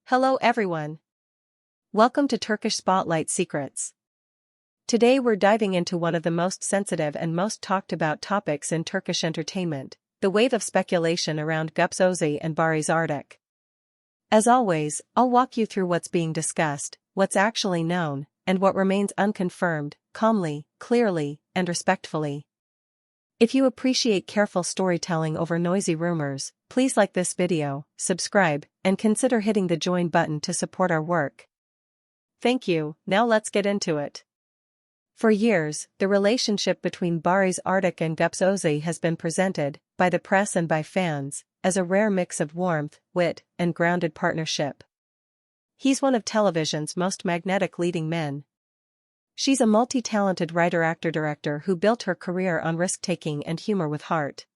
Hello everyone. Welcome to Turkish Spotlight Secrets. Today we're diving into one of the most sensitive and most talked about topics in Turkish entertainment, the wave of speculation around Gupse and Barış Arduç. As always, I'll walk you through what's being discussed, what's actually known, and what remains unconfirmed, calmly, clearly, and respectfully. If you appreciate careful storytelling over noisy rumors, please like this video, subscribe, and consider hitting the join button to support our work. Thank you. Now let's get into it. For years, the relationship between Barış Arduç and Gupse has been presented, by the press and by fans, as a rare mix of warmth, wit, and grounded partnership. He's one of television's most magnetic leading men. She's a multi-talented writer-actor-director who built her career on risk-taking and humor with heart.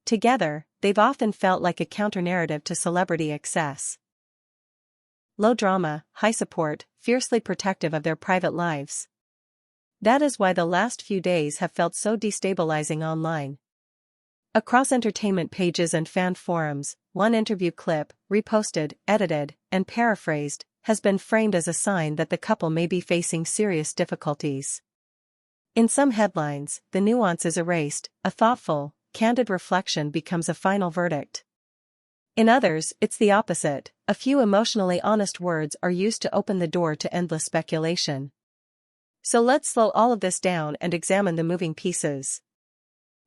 Together, they've often felt like a counter-narrative to celebrity excess. Low drama, high support, fiercely protective of their private lives. That is why the last few days have felt so destabilizing online. Across entertainment pages and fan forums, one interview clip, reposted, edited, and paraphrased, has been framed as a sign that the couple may be facing serious difficulties. In some headlines, the nuance is erased, a thoughtful, candid reflection becomes a final verdict. In others, it's the opposite, a few emotionally honest words are used to open the door to endless speculation. So let's slow all of this down and examine the moving pieces.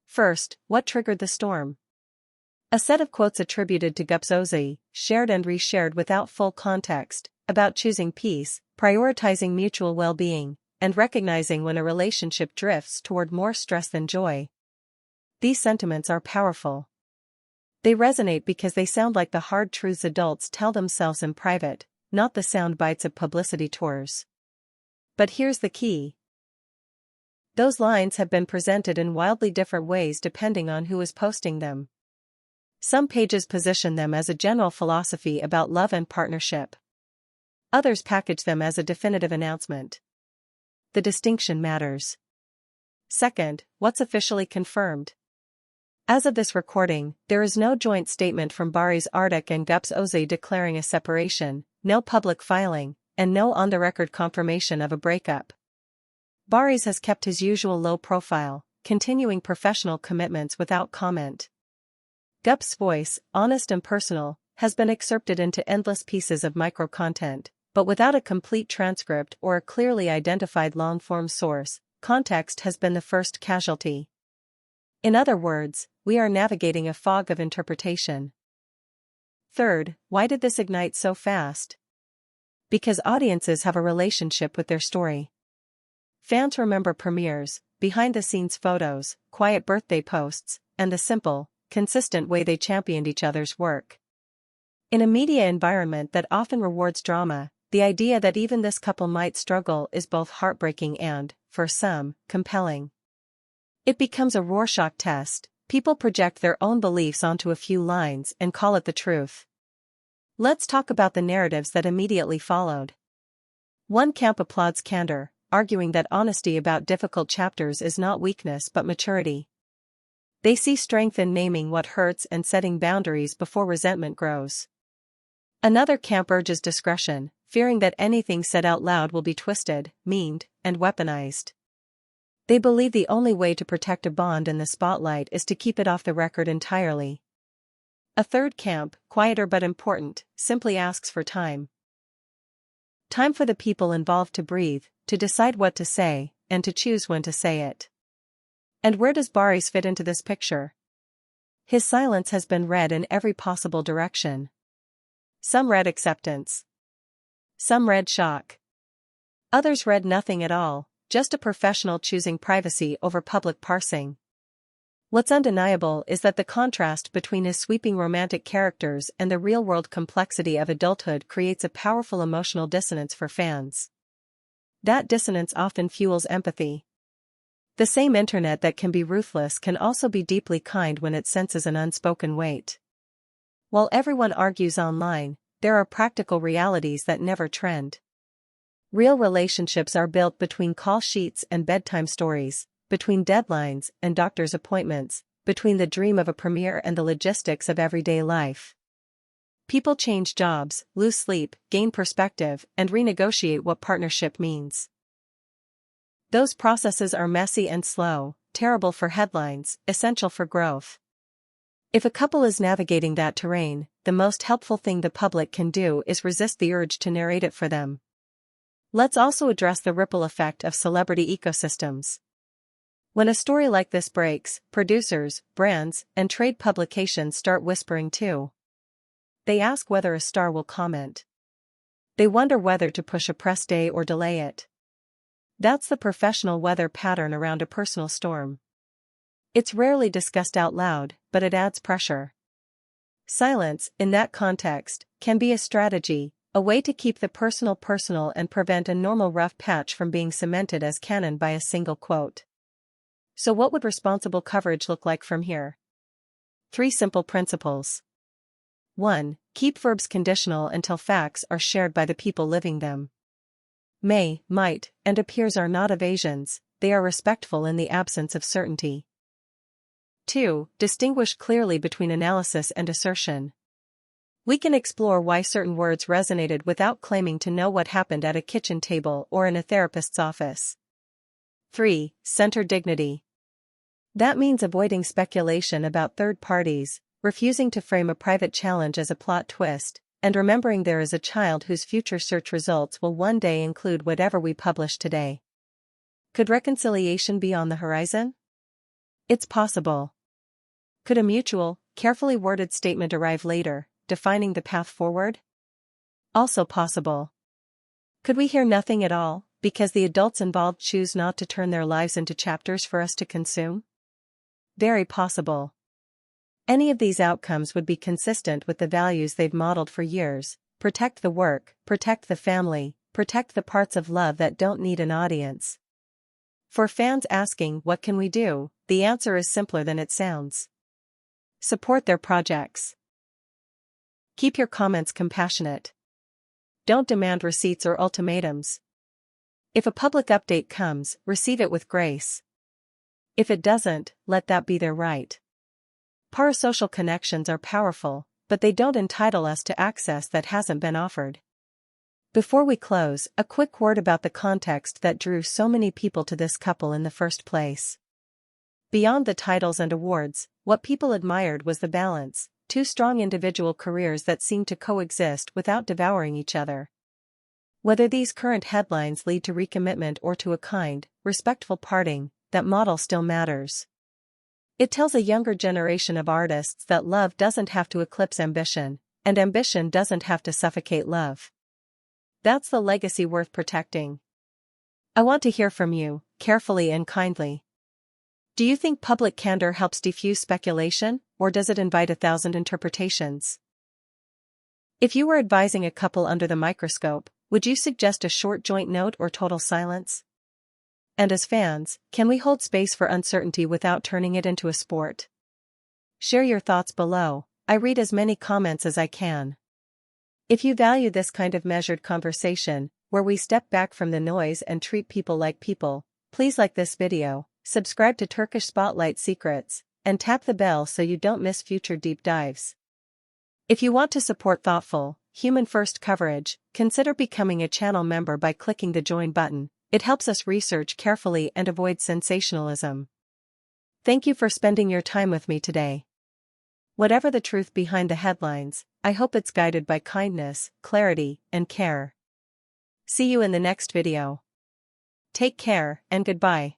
First, what triggered the storm? A set of quotes attributed to Gupse, shared and reshared without full context, about choosing peace, prioritizing mutual well-being, and recognizing when a relationship drifts toward more stress than joy. These sentiments are powerful. They resonate because they sound like the hard truths adults tell themselves in private, not the sound bites of publicity tours. But here's the key. Those lines have been presented in wildly different ways depending on who is posting them. Some pages position them as a general philosophy about love and partnership. Others package them as a definitive announcement. The distinction matters. Second, what's officially confirmed? As of this recording, there is no joint statement from Barış Arduç and Gupse declaring a separation, no public filing, and no on-the-record confirmation of a breakup. Barış has kept his usual low profile, continuing professional commitments without comment. Gupse's voice, honest and personal, has been excerpted into endless pieces of micro-content, but without a complete transcript or a clearly identified long-form source. Context has been the first casualty. In other words, we are navigating a fog of interpretation. Third, why did this ignite so fast? Because audiences have a relationship with their story. Fans remember premieres, behind-the-scenes photos, quiet birthday posts, and the simple, consistent way they championed each other's work. In a media environment that often rewards drama, the idea that even this couple might struggle is both heartbreaking and, for some, compelling. It becomes a Rorschach test. People project their own beliefs onto a few lines and call it the truth. Let's talk about the narratives that immediately followed. One camp applauds candor, arguing that honesty about difficult chapters is not weakness but maturity. They see strength in naming what hurts and setting boundaries before resentment grows. Another camp urges discretion, fearing that anything said out loud will be twisted, memed, and weaponized. They believe the only way to protect a bond in the spotlight is to keep it off the record entirely. A third camp, quieter but important, simply asks for time. Time for the people involved to breathe, to decide what to say, and to choose when to say it. And where does Barış fit into this picture? His silence has been read in every possible direction. Some read acceptance. Some read shock. Others read nothing at all, just a professional choosing privacy over public parsing. What's undeniable is that the contrast between his sweeping romantic characters and the real-world complexity of adulthood creates a powerful emotional dissonance for fans. That dissonance often fuels empathy. The same internet that can be ruthless can also be deeply kind when it senses an unspoken weight. While everyone argues online, there are practical realities that never trend. Real relationships are built between call sheets and bedtime stories, between deadlines and doctor's appointments, between the dream of a premiere and the logistics of everyday life. People change jobs, lose sleep, gain perspective, and renegotiate what partnership means. Those processes are messy and slow, terrible for headlines, essential for growth. If a couple is navigating that terrain, the most helpful thing the public can do is resist the urge to narrate it for them. Let's also address the ripple effect of celebrity ecosystems. When a story like this breaks, producers, brands, and trade publications start whispering too. They ask whether a star will comment. They wonder whether to push a press day or delay it. That's the professional weather pattern around a personal storm. It's rarely discussed out loud, but it adds pressure. Silence, in that context, can be a strategy, a way to keep the personal and prevent a normal rough patch from being cemented as canon by a single quote. So what would responsible coverage look like from here? 3 simple principles. 1. Keep verbs conditional until facts are shared by the people living them. May, might, and appears are not evasions, they are respectful in the absence of certainty. 2. Distinguish clearly between analysis and assertion. We can explore why certain words resonated without claiming to know what happened at a kitchen table or in a therapist's office. 3. Center dignity. That means avoiding speculation about third parties, refusing to frame a private challenge as a plot twist, and remembering there is a child whose future search results will one day include whatever we publish today. Could reconciliation be on the horizon? It's possible. Could a mutual, carefully worded statement arrive later, defining the path forward? Also possible. Could we hear nothing at all, because the adults involved choose not to turn their lives into chapters for us to consume? Very possible. Any of these outcomes would be consistent with the values they've modeled for years: protect the work, protect the family, protect the parts of love that don't need an audience. For fans asking what can we do, the answer is simpler than it sounds. Support their projects. Keep your comments compassionate. Don't demand receipts or ultimatums. If a public update comes, receive it with grace. If it doesn't, let that be their right. Parasocial connections are powerful, but they don't entitle us to access that hasn't been offered. Before we close, a quick word about the context that drew so many people to this couple in the first place. Beyond the titles and awards, what people admired was the balance: 2 strong individual careers that seemed to coexist without devouring each other. Whether these current headlines lead to recommitment or to a kind, respectful parting, that model still matters. It tells a younger generation of artists that love doesn't have to eclipse ambition, and ambition doesn't have to suffocate love. That's the legacy worth protecting. I want to hear from you, carefully and kindly. Do you think public candor helps diffuse speculation, or does it invite 1,000 interpretations? If you were advising a couple under the microscope, would you suggest a short joint note or total silence? And as fans, can we hold space for uncertainty without turning it into a sport? Share your thoughts below. I read as many comments as I can. If you value this kind of measured conversation, where we step back from the noise and treat people like people, please like this video, subscribe to Turkish Spotlight Secrets, and tap the bell so you don't miss future deep dives. If you want to support thoughtful, human-first coverage, consider becoming a channel member by clicking the join button. It helps us research carefully and avoid sensationalism. Thank you for spending your time with me today. Whatever the truth behind the headlines, I hope it's guided by kindness, clarity, and care. See you in the next video. Take care, and goodbye.